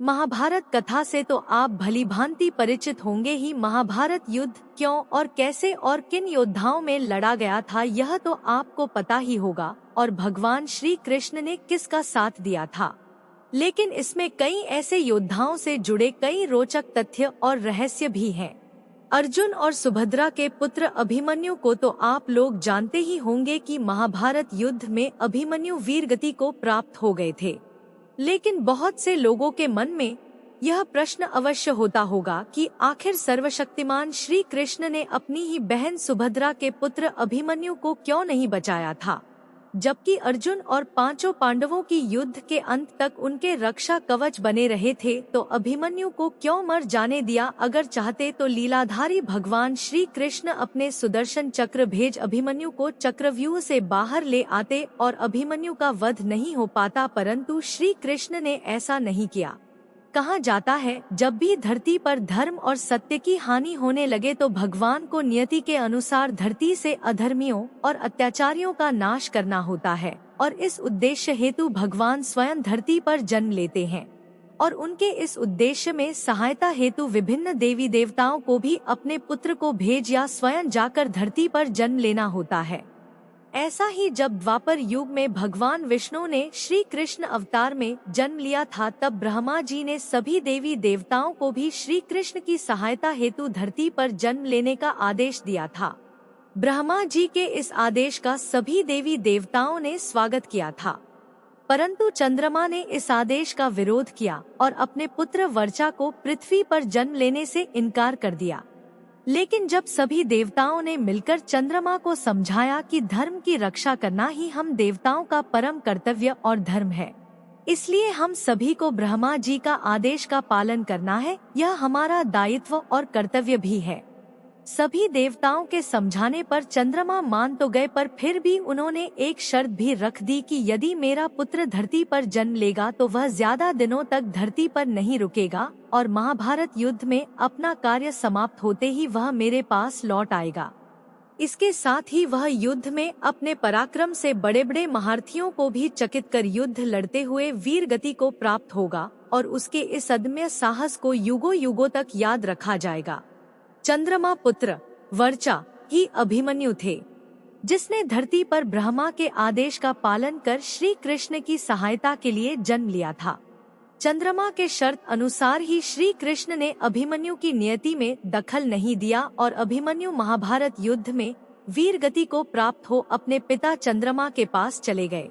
महाभारत कथा से तो आप भली भांति परिचित होंगे ही। महाभारत युद्ध क्यों और कैसे और किन योद्धाओं में लड़ा गया था यह तो आपको पता ही होगा, और भगवान श्री कृष्ण ने किसका साथ दिया था। लेकिन इसमें कई ऐसे योद्धाओं से जुड़े कई रोचक तथ्य और रहस्य भी हैं। अर्जुन और सुभद्रा के पुत्र अभिमन्यु को तो आप लोग जानते ही होंगे कि महाभारत युद्ध में अभिमन्यु वीरगति को प्राप्त हो गए थे। लेकिन बहुत से लोगों के मन में यह प्रश्न अवश्य होता होगा कि आखिर सर्वशक्तिमान श्री कृष्ण ने अपनी ही बहन सुभद्रा के पुत्र अभिमन्यु को क्यों नहीं बचाया था, जबकि अर्जुन और पांचों पांडवों की युद्ध के अंत तक उनके रक्षा कवच बने रहे थे, तो अभिमन्यु को क्यों मर जाने दिया। अगर चाहते तो लीलाधारी भगवान श्री कृष्ण अपने सुदर्शन चक्र भेज अभिमन्यु को चक्रव्यूह से बाहर ले आते और अभिमन्यु का वध नहीं हो पाता, परंतु श्री कृष्ण ने ऐसा नहीं किया। कहा जाता है, जब भी धरती पर धर्म और सत्य की हानि होने लगे तो भगवान को नियति के अनुसार धरती से अधर्मियों और अत्याचारियों का नाश करना होता है, और इस उद्देश्य हेतु भगवान स्वयं धरती पर जन्म लेते हैं, और उनके इस उद्देश्य में सहायता हेतु विभिन्न देवी देवताओं को भी अपने पुत्र को भेज या स्वयं जाकर धरती पर जन्म लेना होता है। ऐसा ही जब द्वापर युग में भगवान विष्णु ने श्री कृष्ण अवतार में जन्म लिया था, तब ब्रह्मा जी ने सभी देवी देवताओं को भी श्री कृष्ण की सहायता हेतु धरती पर जन्म लेने का आदेश दिया था। ब्रह्मा जी के इस आदेश का सभी देवी देवताओं ने स्वागत किया था, परंतु चंद्रमा ने इस आदेश का विरोध किया और अपने पुत्र वर्चा को पृथ्वी पर जन्म लेने से इनकार कर दिया। लेकिन जब सभी देवताओं ने मिलकर चंद्रमा को समझाया कि धर्म की रक्षा करना ही हम देवताओं का परम कर्तव्य और धर्म है, इसलिए हम सभी को ब्रह्मा जी का आदेश का पालन करना है, यह हमारा दायित्व और कर्तव्य भी है। सभी देवताओं के समझाने पर चंद्रमा मान तो गए, पर फिर भी उन्होंने एक शर्त भी रख दी कि यदि मेरा पुत्र धरती पर जन्म लेगा तो वह ज्यादा दिनों तक धरती पर नहीं रुकेगा, और महाभारत युद्ध में अपना कार्य समाप्त होते ही वह मेरे पास लौट आएगा। इसके साथ ही वह युद्ध में अपने पराक्रम से बड़े बड़े महारथियों को भी चकित कर युद्ध लड़ते हुए वीर गति को प्राप्त होगा, और उसके इस अदम्य साहस को युगों युगों तक याद रखा जाएगा। चंद्रमा पुत्र वर्चा ही अभिमन्यु थे, जिसने धरती पर ब्रह्मा के आदेश का पालन कर श्री कृष्ण की सहायता के लिए जन्म लिया था। चंद्रमा के शर्त अनुसार ही श्री कृष्ण ने अभिमन्यु की नियति में दखल नहीं दिया, और अभिमन्यु महाभारत युद्ध में वीर गति को प्राप्त हो अपने पिता चंद्रमा के पास चले गए।